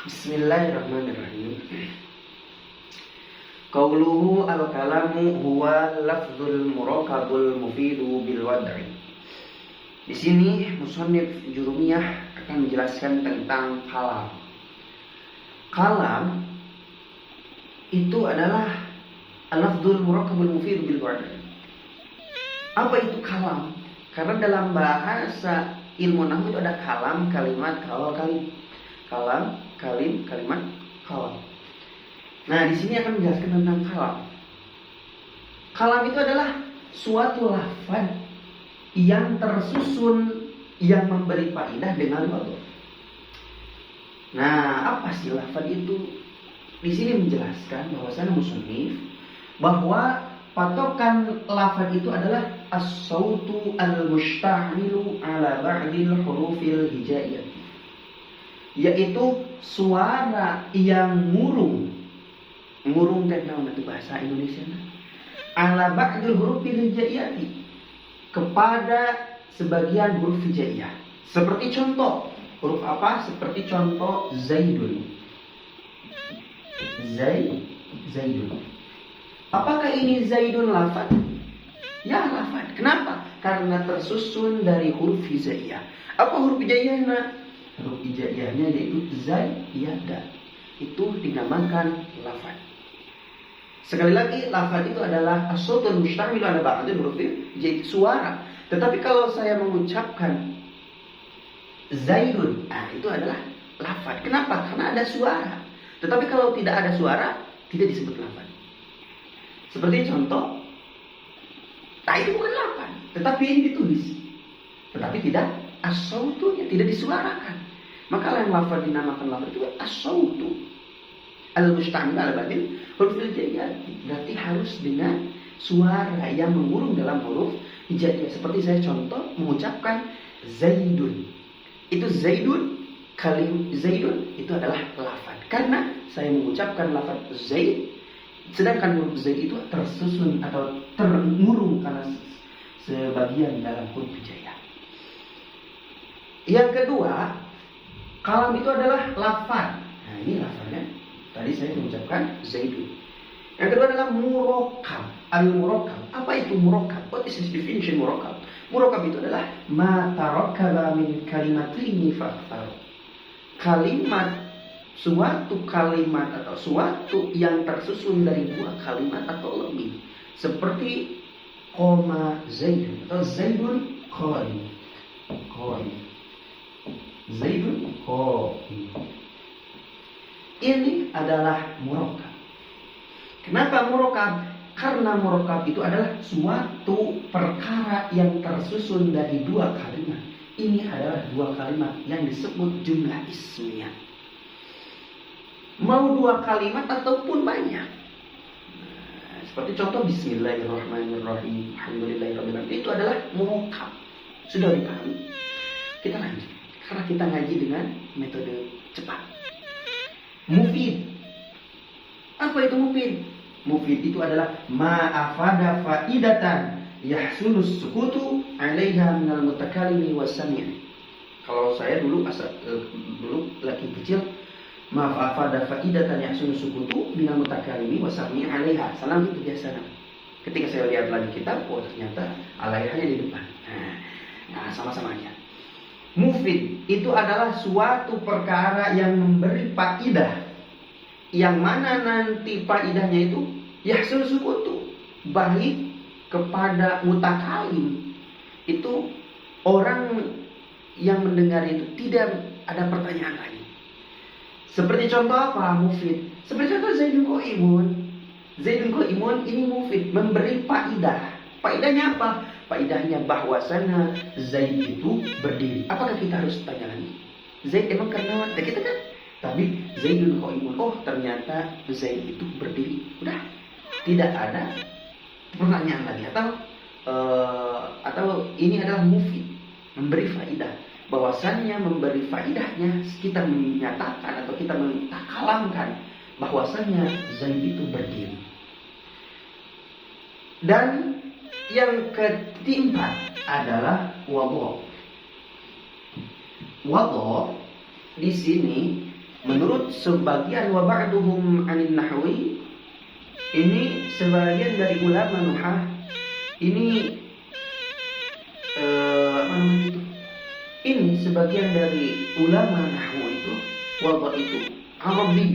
Bismillahirrahmanirrahim. Qauluhu al-kalamu huwa lafzul murakabul mufidu bil wad'i. Di sini musannif Jurumiyah akan menjelaskan tentang kalam. Kalam itu adalah al-lafzul murakabul mufidu bil wad'i. Apa itu kalam? Karena dalam bahasa ilmu nahwu itu ada kalam, kalimat, kalim. Kalam, kalim, kalimat, kalam. Nah, di sini akan menjelaskan tentang kalam. Kalam itu adalah suatu lafaz yang tersusun yang memberi faedah dengan wadhu. Nah, apa sih lafaz itu? Di sini menjelaskan bahwasanya musannif bahwa patokan lafaz itu adalah as-sautu al-mustahmilu ala ba'dil hurufil hijaiyah, yaitu suara yang murung teh naon itu bahasa Indonesia ala ba'dil hurufil hijaiyah, kepada sebagian huruf hijaiyah. Seperti contoh huruf apa? Seperti contoh zaidun. Zaidun. Apakah ini zaidun lafaz? Ya, lafaz. Kenapa? Karena tersusun dari huruf hijaiyah. Apa huruf hijaiyahnya? Huruf hijaiyahnya yaitu zaiyadah. Itu dinamakan lafaz. Sekali lagi, lafaz itu adalah as-sautul mustamil ala ba'dil huruf hijaiyah, suara. Tetapi kalau saya mengucapkan zaidun, itu adalah lafaz. Kenapa? Karena ada suara. Tetapi kalau tidak ada suara, tidak disebut lafaz. Seperti contoh, itu bukan lafaz, tetapi ini ditulis. Tetapi tidak as-sautunya, tidak disuarakan. Maka yang lafaz dinamakan lafaz itu as-sautu al-mustamil ala ba'dil huruf hijaiyah. Berarti harus dengan suara yang mengurung dalam huruf hijaiyah. Seperti saya contoh mengucapkan zaidun. Itu zaidun, kalim zaidun itu adalah lafaz. Karena saya mengucapkan lafaz zaid, sedangkan huruf zaid itu tersusun atau termurung karena sebagian dalam huruf hijaiyah. Yang kedua, kalam itu adalah lafaz. Nah, ini lafaznya. Tadi saya mengucapkan zaidun. Yang kedua adalah murakab. Al-murakab. Apa itu murakab? What is the definition murakab? Murakab itu adalah ma tarakkaba min kalimatini fa'akthar. Suatu kalimat atau suatu yang tersusun dari dua kalimat atau lebih, seperti qoma zaidun atau zaidun qa'im. Zaidun qa'im. Ini adalah murakab. Kenapa murakab? Karena murakab itu adalah suatu perkara yang tersusun dari dua kalimat. Ini adalah dua kalimat yang disebut jumlah ismiyah. Mau dua kalimat ataupun banyak. Seperti contoh Bismillahirrahmanirrahim, Alhamdulillahirrahmanirrahim. Itu adalah murakab. Sudah dipahami? Kita lanjut. Karena kita ngaji dengan metode cepat. Mufid. Apa itu mufid? Mufid itu adalah ma'afada faidatan yahsunus sukutu 'alaiha minal mutakallimi was-sami'. Kalau saya dulu lagi kecil, ma'afada faidatan yahsunus sukutu minal mutakallimi was-sami' 'alaiha. Salam itu biasa. Ketika saya lihat lagi kitab, ternyata 'alaiha-nya di depan. Nah, sama-sama aja. Mufid itu adalah suatu perkara yang memberi faidah, yang mana nanti faidahnya itu yahsul sukutu, baik kepada mutakalim, itu orang yang mendengar itu tidak ada pertanyaan lagi. Seperti contoh apa mufid? Seperti contoh zaidun qaimun. Zaidun qaimun ini mufid, memberi faidah. Faidahnya apa? Faidahnya bahwasanya Zaid itu berdiri. Apakah kita harus tanya lagi? Zaid emang karena kita kan? Tapi Zaidun qaimun. Oh, ternyata Zaid itu berdiri. Udah, tidak ada pertanyaan lagi. Atau ini adalah mufid, memberi faidah. Bahwasannya memberi faidahnya kita menyatakan atau kita mentakalamkan bahwasannya Zaid itu berdiri. Dan yang keempat adalah wadhu. Wadhu di sini menurut sebagian wa ba'duhum 'anil nahwi, ini sebagian dari ulama nuhah ini apa namanya itu? Ini sebagian dari ulama nahwu itu wadha itu Arabi,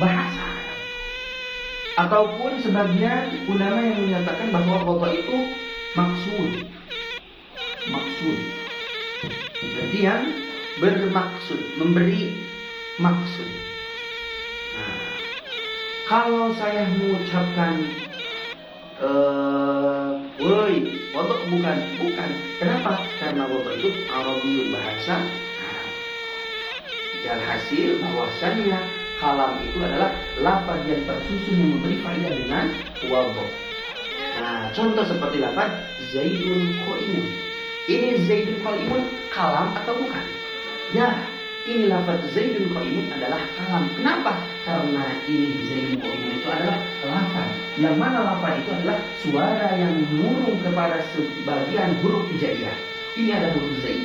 bahasa Arab. Ataupun sebagian ulama yang menyatakan bahwa wadha itu maksud. Berarti yang bermaksud, memberi maksud. Nah, kalau saya mengucapkan woi, wadha bukan. Kenapa? Karena wadha itu Arabiul, bahasa Arab. Yang hasil bahwasannya kalam itu adalah lafaz yang tersusun yang memberi faedah dengan wadha. Nah, contoh seperti lafaz Zaidun Qaimun. Ini Zaidun Qaimun kalam atau bukan? Ya, ini lafaz Zaidun Qaimun adalah kalam. Kenapa? Karena ini Zaidun Qaimun itu adalah lafaz. Yang mana lafaz itu adalah suara yang mengurung kepada sebagian huruf hijaiyah. Ini ada huruf zai,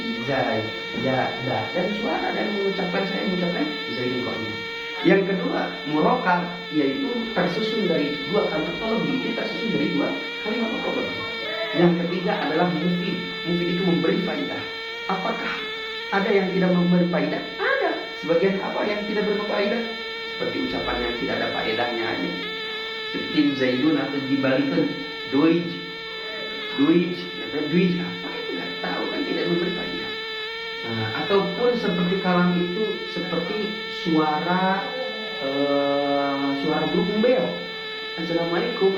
da, dan suara, dan saya mengucapkan Zaidun Qaimun. Yang kedua, murokkab, yaitu tersusun dari dua kalimat atau lebih. Ini tersusun dari dua kalimat atau lebih. Yang ketiga adalah mufid. Mufid itu memberi faedah. Apakah ada yang tidak memberi faedah? Ada. Sebagian apa yang tidak berfaedah? Seperti ucapan yang tidak ada faedahnya aja. Seperti Zaidun atau dibalikan Duij apa itu nggak tahu, kan tidak memberi faedah. Nah, ataupun seperti kalam itu seperti suara burung beo. Assalamualaikum,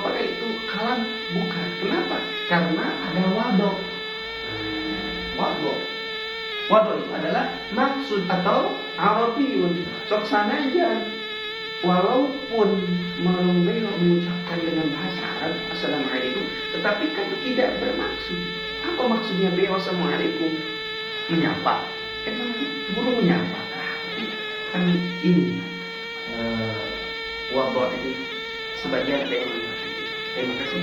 apakah itu kalam? Bukan. Kenapa? Karena ada wadha. Wadha itu adalah maksud atau Arabiyun. Sok sanajan walaupun burung beo mengucapkan dengan bahasa Arab Assalamualaikum, tetapi kan tidak bermaksud. Apa maksudnya beo Assalamualaikum? Menyapa. Emang burung menyapa? Kan ini wadha itu sebagian ada yang mengatakan. Terima kasih.